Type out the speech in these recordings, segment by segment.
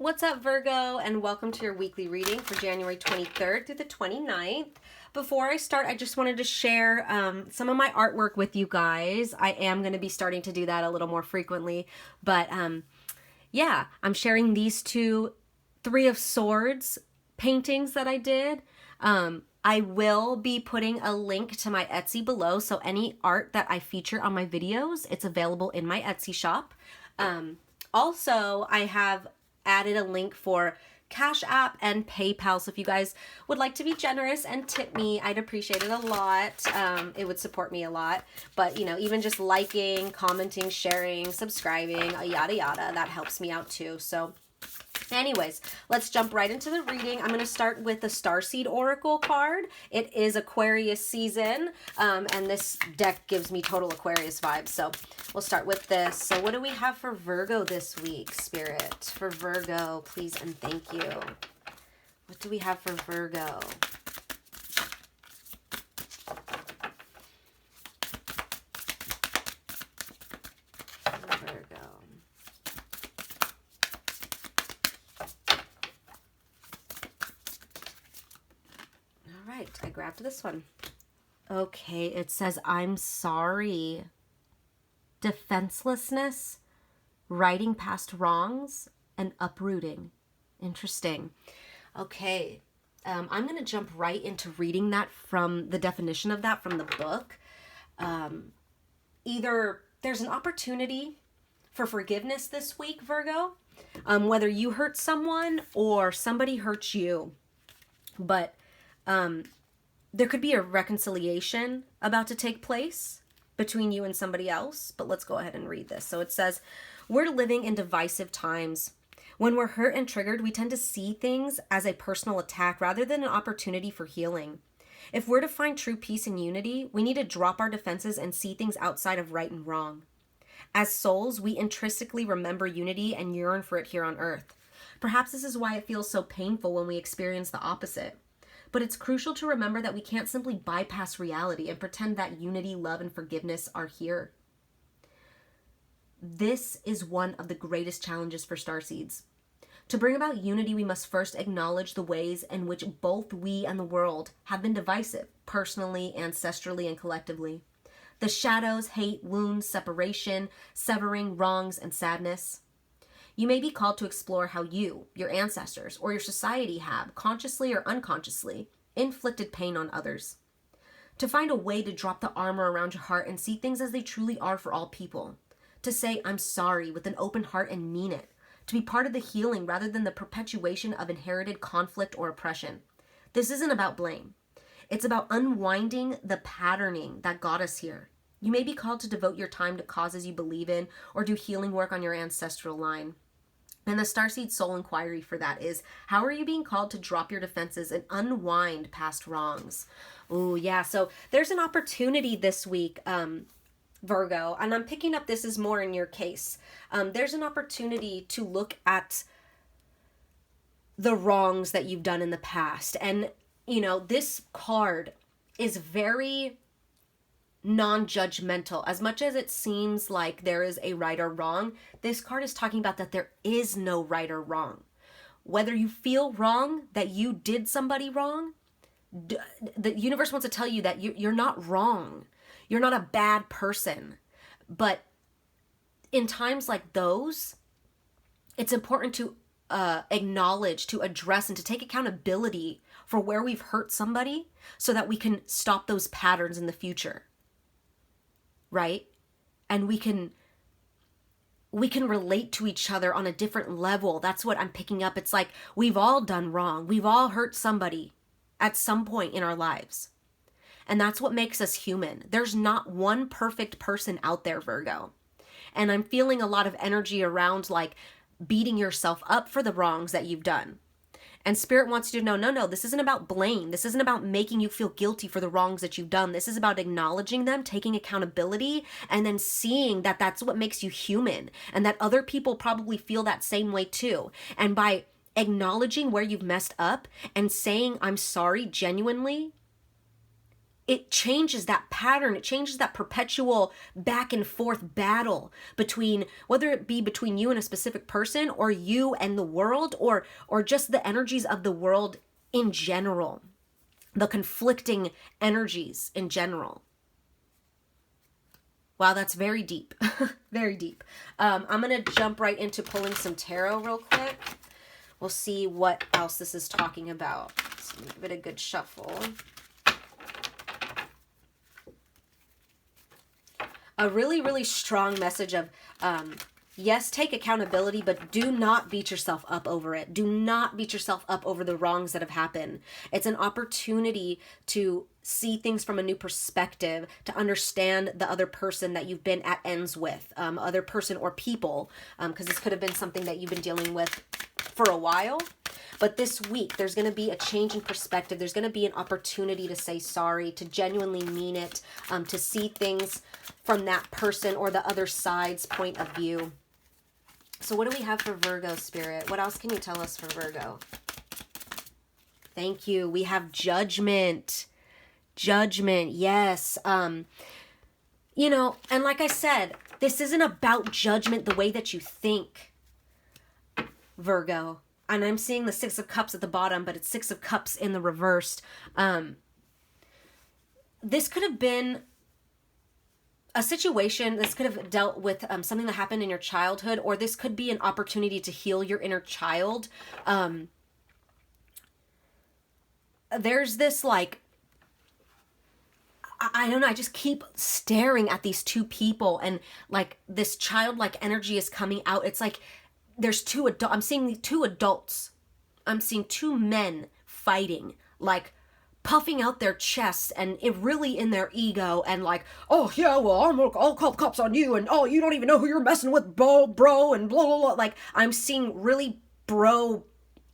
What's up, Virgo, and welcome to your weekly reading for January 23rd through the 29th. Before I start, I just wanted to share some of my artwork with you guys. I am going to be starting to do that a little more frequently, but yeah, I'm sharing these two Three of Swords paintings that I did. I will be putting a link to my Etsy below, so any art that I feature on my videos, it's available in my Etsy shop. Also, I have added a link for Cash App and PayPal, so if you guys would like to be generous and tip me, I'd appreciate it a lot. It would support me a lot, but you know, even just liking, commenting, sharing, subscribing, yada yada, that helps me out too. So anyways, let's jump right into the reading. I'm going to start with the Starseed Oracle card. It is Aquarius season, and this deck gives me total Aquarius vibes, so we'll start with this. So what do we have for Virgo this week, Spirit? For Virgo, please and thank you. What do we have for Virgo? I grabbed this one. Okay, it says, I'm sorry. Defenselessness, riding past wrongs, and uprooting. Interesting. Okay, I'm going to jump right into reading that from the definition of that from the book. Either there's an opportunity for forgiveness this week, Virgo, whether you hurt someone or somebody hurts you, but there could be a reconciliation about to take place between you and somebody else, but let's go ahead and read this. So it says, we're living in divisive times. When we're hurt and triggered, we tend to see things as a personal attack rather than an opportunity for healing. If we're to find true peace and unity, we need to drop our defenses and see things outside of right and wrong. As souls, we intrinsically remember unity and yearn for it here on earth. Perhaps this is why it feels so painful when we experience the opposite. But it's crucial to remember that we can't simply bypass reality and pretend that unity, love, and forgiveness are here. This is one of the greatest challenges for starseeds. To bring about unity, we must first acknowledge the ways in which both we and the world have been divisive, personally, ancestrally, and collectively. The shadows, hate, wounds, separation, severing, wrongs, and sadness. You may be called to explore how you, your ancestors, or your society have, consciously or unconsciously, inflicted pain on others. To find a way to drop the armor around your heart and see things as they truly are for all people. To say, I'm sorry, with an open heart and mean it. To be part of the healing rather than the perpetuation of inherited conflict or oppression. This isn't about blame. It's about unwinding the patterning that got us here. You may be called to devote your time to causes you believe in or do healing work on your ancestral line. And the Starseed Soul Inquiry for that is, how are you being called to drop your defenses and unwind past wrongs? Oh, yeah. So there's an opportunity this week, Virgo, and I'm picking up this is more in your case. There's an opportunity to look at the wrongs that you've done in the past. And, you know, this card is very non-judgmental. As much as it seems like there is a right or wrong, this card is talking about that there is no right or wrong. Whether you feel wrong, that you did somebody wrong, the universe wants to tell you that you're not wrong. You're not a bad person. But in times like those, it's important to acknowledge, to address, and to take accountability for where we've hurt somebody so that we can stop those patterns in the future. Right? And we can relate to each other on a different level. That's what I'm picking up. It's like we've all done wrong. We've all hurt somebody at some point in our lives. And that's what makes us human. There's not one perfect person out there, Virgo. And I'm feeling a lot of energy around like beating yourself up for the wrongs that you've done. And Spirit wants you to know, no, this isn't about blame. This isn't about making you feel guilty for the wrongs that you've done. This is about acknowledging them, taking accountability, and then seeing that that's what makes you human and that other people probably feel that same way too. And by acknowledging where you've messed up and saying, I'm sorry, genuinely, it changes that pattern. It changes that perpetual back and forth battle between, whether it be between you and a specific person, or you and the world, or just the energies of the world in general, the conflicting energies in general. Wow, that's very deep. Very deep. I'm going to jump right into pulling some tarot real quick. We'll see what else this is talking about. Let's give it a good shuffle. A really, really strong message of, yes, take accountability, but do not beat yourself up over it. Do not beat yourself up over the wrongs that have happened. It's an opportunity to see things from a new perspective, to understand the other person that you've been at ends with, other person or people, because this could have been something that you've been dealing with for a while. But this week, there's going to be a change in perspective. There's going to be an opportunity to say sorry, to genuinely mean it, to see things from that person or the other side's point of view. So what do we have for Virgo, Spirit? What else can you tell us for Virgo? Thank you. We have judgment. Judgment, yes. You know, and like I said, this isn't about judgment the way that you think, Virgo. And I'm seeing the Six of Cups at the bottom, but it's Six of Cups in the reversed. This could have been a situation, this could have dealt with something that happened in your childhood, or this could be an opportunity to heal your inner child. There's this, like, I don't know, I just keep staring at these two people, and like this childlike energy is coming out. It's like there's I'm seeing two adults. I'm seeing two men fighting, like puffing out their chests and it really in their ego, and like, oh yeah, well, I'll call the cops on you, and oh, you don't even know who you're messing with, bro, and blah, blah, blah. Like, I'm seeing really bro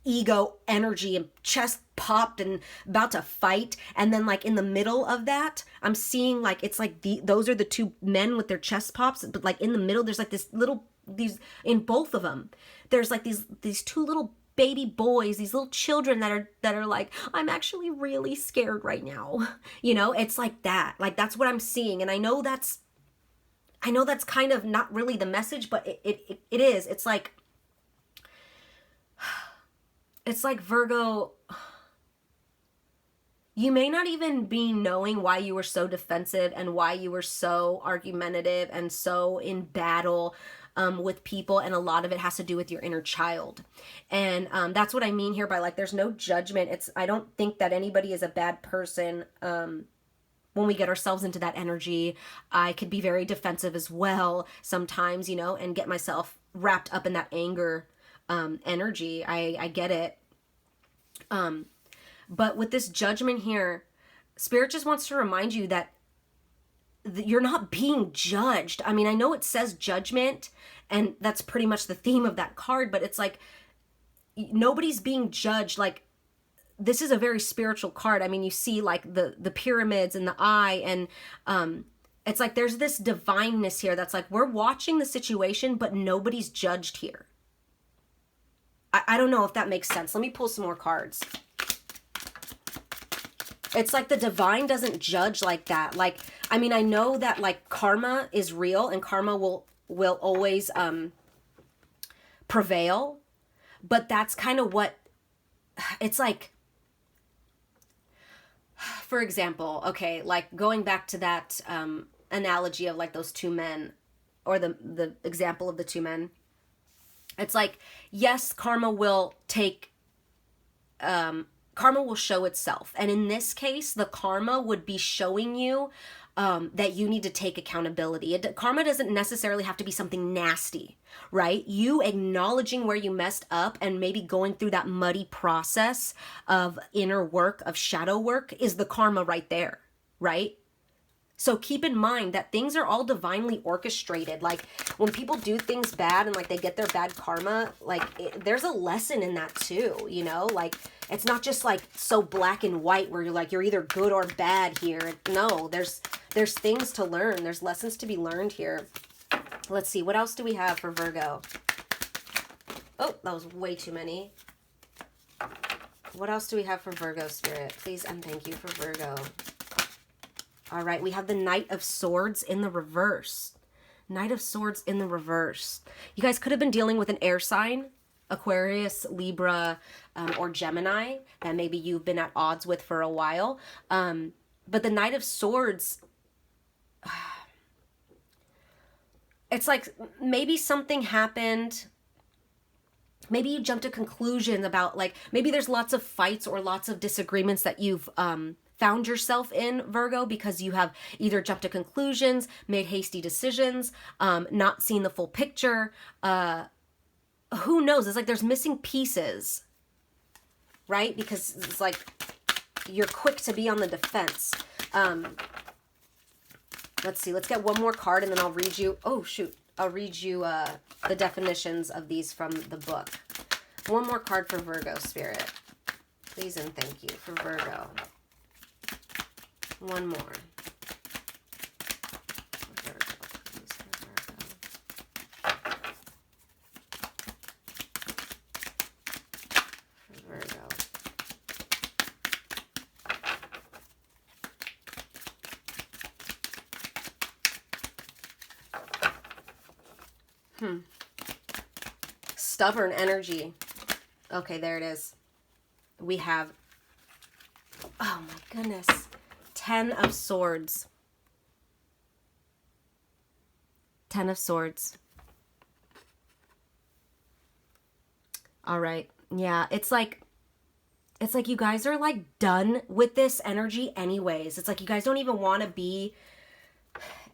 ego energy and chest popped and about to fight. And then like in the middle of that, I'm seeing like, it's like those are the two men with their chest pops, but like in the middle, there's like these in both of them, there's like these two little baby boys, these little children that are like, I'm actually really scared right now. You know, it's like that. Like, that's what I'm seeing. And I know that's kind of not really the message, but it is. It's like Virgo, you may not even be knowing why you were so defensive and why you were so argumentative and so in battle with people, and a lot of it has to do with your inner child. And that's what I mean here by like, there's no judgment. I don't think that anybody is a bad person. When we get ourselves into that energy, I could be very defensive as well sometimes, you know, and get myself wrapped up in that anger energy. I get it. But with this judgment here, Spirit just wants to remind you that you're not being judged. I mean, I know it says judgment, and that's pretty much the theme of that card, but it's like nobody's being judged. Like, this is a very spiritual card. I mean, you see like the pyramids and the eye, and it's like there's this divineness here that's like, we're watching the situation, but nobody's judged here. I don't know if that makes sense. Let me pull some more cards. It's like the divine doesn't judge like that. Like, I mean, I know that like karma is real and karma will always prevail, but that's kind of what it's like. For example, okay, like going back to that analogy of like those two men, or the example of the two men. It's like, yes, karma will show itself. And in this case, the karma would be showing you that you need to take accountability. Karma doesn't necessarily have to be something nasty, right? You acknowledging where you messed up and maybe going through that muddy process of inner work, of shadow work, is the karma right there, right? So keep in mind that things are all divinely orchestrated. Like, when people do things bad and like they get their bad karma, like there's a lesson in that too, you know? Like, it's not just like so black and white where you're like, you're either good or bad here. No, there's things to learn. There's lessons to be learned here. Let's see, what else do we have for Virgo? Oh, that was way too many. What else do we have for Virgo, Spirit? Please and thank you for Virgo. All right, we have the Knight of Swords in the reverse. Knight of Swords in the reverse. You guys could have been dealing with an air sign, Aquarius, Libra, or Gemini, that maybe you've been at odds with for a while. But the Knight of Swords, it's like maybe something happened. Maybe you jumped to conclusions about, like, maybe there's lots of fights or lots of disagreements that you've found yourself in, Virgo, because you have either jumped to conclusions, made hasty decisions, not seen the full picture. Who knows? It's like there's missing pieces, right? Because it's like you're quick to be on the defense. Let's see. Let's get one more card and then I'll read you. Oh, shoot. I'll read you the definitions of these from the book. One more card for Virgo, Spirit. Please and thank you for Virgo. One more. Virgo, please, for Virgo. Stubborn energy. Okay, there it is. We have, oh my goodness, 10 of Swords. 10 of Swords. All right. Yeah, it's like you guys are like done with this energy anyways. It's like you guys don't even want to be,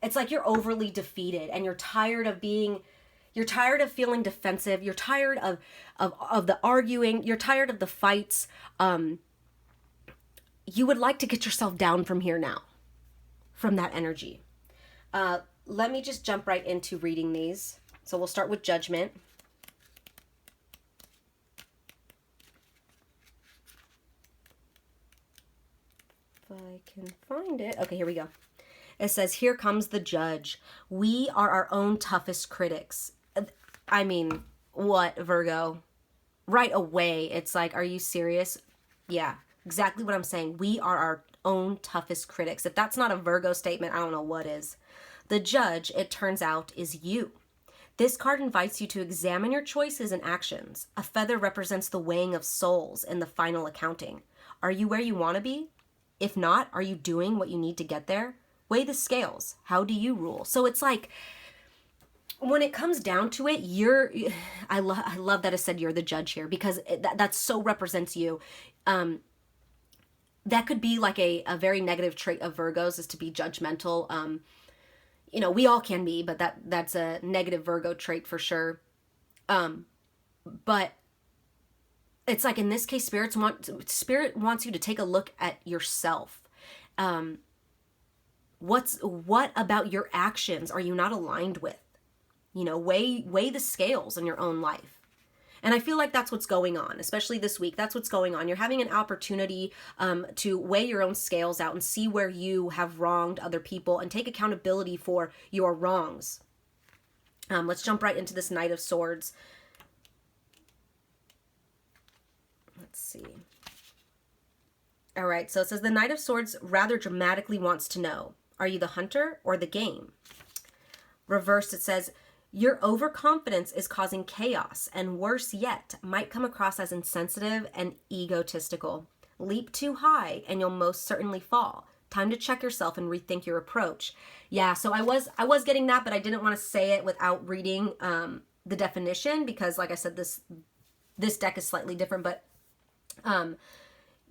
it's like you're overly defeated and you're tired of being, you're tired of feeling defensive. You're tired of the arguing. You're tired of the fights. You would like to get yourself down from here now, from that energy. Let me just jump right into reading these. So we'll start with Judgment. If I can find it. Okay, here we go. It says, here comes the judge. We are our own toughest critics. I mean, what, Virgo? Right away, it's like, are you serious? Yeah, exactly what I'm saying. We are our own toughest critics. If that's not a Virgo statement, I don't know what is. The judge, it turns out, is you. This card invites you to examine your choices and actions. A feather represents the weighing of souls in the final accounting. Are you where you want to be? If not, are you doing what you need to get there? Weigh the scales. How do you rule? So it's like, when it comes down to it, I love that it said you're the judge here, because that so represents you. That could be like a very negative trait of Virgos, is to be judgmental. You know, we all can be, but that's a negative Virgo trait for sure. But it's like in this case, Spirit wants you to take a look at yourself. What about your actions are you not aligned with? You know, weigh the scales in your own life. And I feel like that's what's going on, especially this week. That's what's going on. You're having an opportunity to weigh your own scales out and see where you have wronged other people and take accountability for your wrongs. Let's jump right into this Knight of Swords. Let's see. All right, so it says the Knight of Swords rather dramatically wants to know, are you the hunter or the game? Reversed, it says, your overconfidence is causing chaos, and worse yet, might come across as insensitive and egotistical. Leap too high, and you'll most certainly fall. Time to check yourself and rethink your approach. Yeah, so I was getting that, but I didn't want to say it without reading the definition, because, like I said, this deck is slightly different, but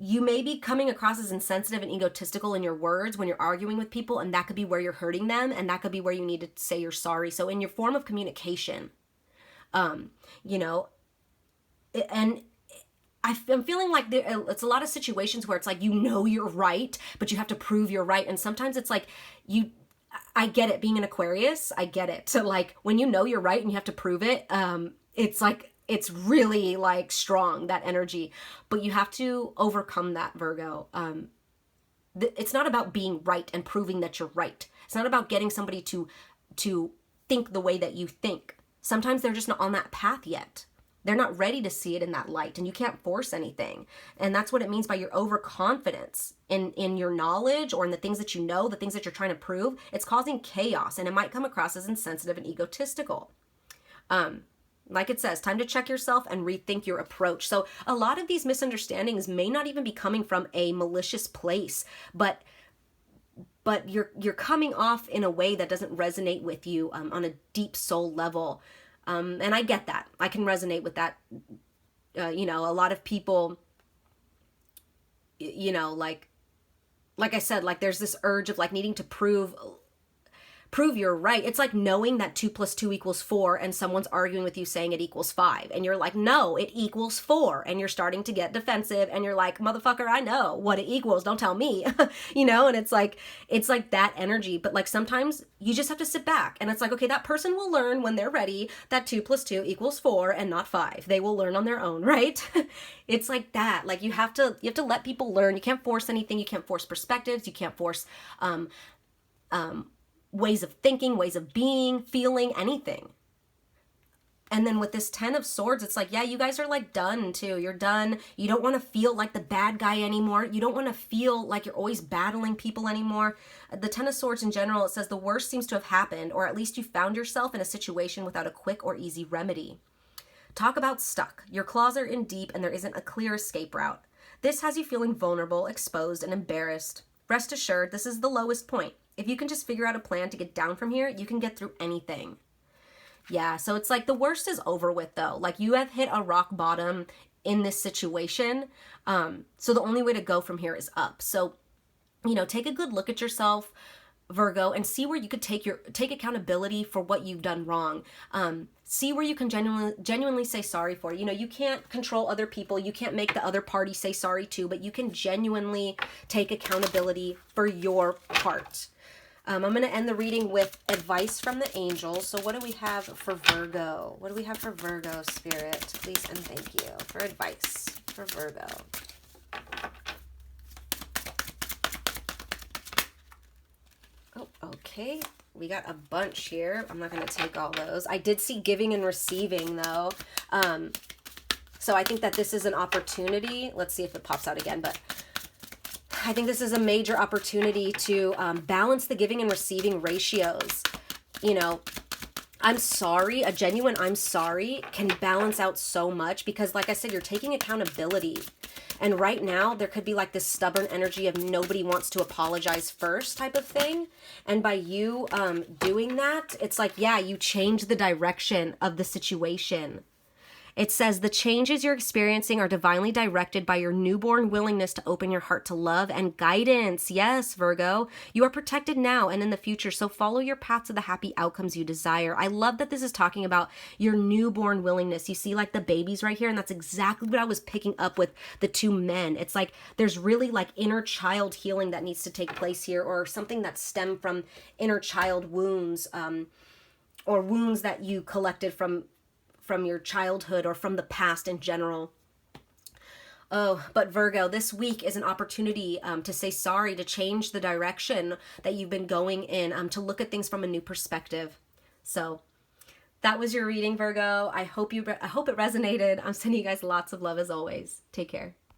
you may be coming across as insensitive and egotistical in your words when you're arguing with people, and that could be where you're hurting them, and that could be where you need to say you're sorry. So in your form of communication, you know, and I'm feeling like it's a lot of situations where it's like, you know, you're right, but you have to prove you're right. And sometimes it's like I get it, being an Aquarius, I get it. So like when you know you're right and you have to prove it, it's like, it's really like strong, that energy, but you have to overcome that, Virgo. It's not about being right and proving that you're right. It's not about getting somebody to think the way that you think. Sometimes they're just not on that path yet. They're not ready to see it in that light, and you can't force anything. And that's what it means by your overconfidence in your knowledge or in the things that you know, the things that you're trying to prove. It's causing chaos, and it might come across as insensitive and egotistical. Like it says, time to check yourself and rethink your approach. So a lot of these misunderstandings may not even be coming from a malicious place, but you're coming off in a way that doesn't resonate with you on a deep soul level. And I get that. I can resonate with that. A lot of people, like I said, like there's this urge of like needing to prove you're right. It's like knowing that 2 + 2 = 4 and someone's arguing with you saying it equals 5. And you're like, no, it equals 4. And you're starting to get defensive and you're like, motherfucker, I know what it equals. Don't tell me, and it's like that energy. But like sometimes you just have to sit back and it's like, okay, that person will learn when they're ready that 2 + 2 = 4 and not 5. They will learn on their own, right? It's like that. Like you have to let people learn. You can't force anything. You can't force perspectives. You can't force, ways of thinking, ways of being, feeling, anything. And then with this 10 of Swords, it's like, yeah, you guys are like done too. You're done. You don't want to feel like the bad guy anymore. You don't want to feel like you're always battling people anymore. The 10 of Swords in general, it says the worst seems to have happened, or at least you found yourself in a situation without a quick or easy remedy. Talk about stuck. Your claws are in deep and there isn't a clear escape route. This has you feeling vulnerable, exposed, and embarrassed. Rest assured, this is the lowest point. If you can just figure out a plan to get down from here, you can get through anything. Yeah, so it's like the worst is over with though. Like you have hit a rock bottom in this situation. So the only way to go from here is up. So, take a good look at yourself, Virgo, and see where you could take accountability for what you've done wrong. See where you can genuinely say sorry for. You can't control other people. You can't make the other party say sorry too, but you can genuinely take accountability for your part. I'm going to end the reading with advice from the angels. So what do we have for Virgo? What do we have for Virgo, Spirit? Please and thank you for advice for Virgo. Oh, okay. We got a bunch here. I'm not going to take all those. I did see giving and receiving, though. So I think that this is an opportunity. Let's see if it pops out again, but I think this is a major opportunity to balance the giving and receiving ratios. I'm sorry, a genuine I'm sorry can balance out so much because, like I said, you're taking accountability. And right now, there could be like this stubborn energy of nobody wants to apologize first type of thing. And by you doing that, it's like, yeah, you change the direction of the situation. It says the changes you're experiencing are divinely directed by your newborn willingness to open your heart to love and guidance. Yes, Virgo, you are protected now and in the future, so follow your path to the happy outcomes you desire. I love that this is talking about your newborn willingness. You see like the babies right here, and that's exactly what I was picking up with the two men. It's like there's really like inner child healing that needs to take place here, or something that stemmed from inner child wounds, or wounds that you collected from your childhood or from the past in general. Oh, but Virgo, this week is an opportunity to say sorry, to change the direction that you've been going in, to look at things from a new perspective. So that was your reading, Virgo. I hope it resonated. I'm sending you guys lots of love as always. Take care.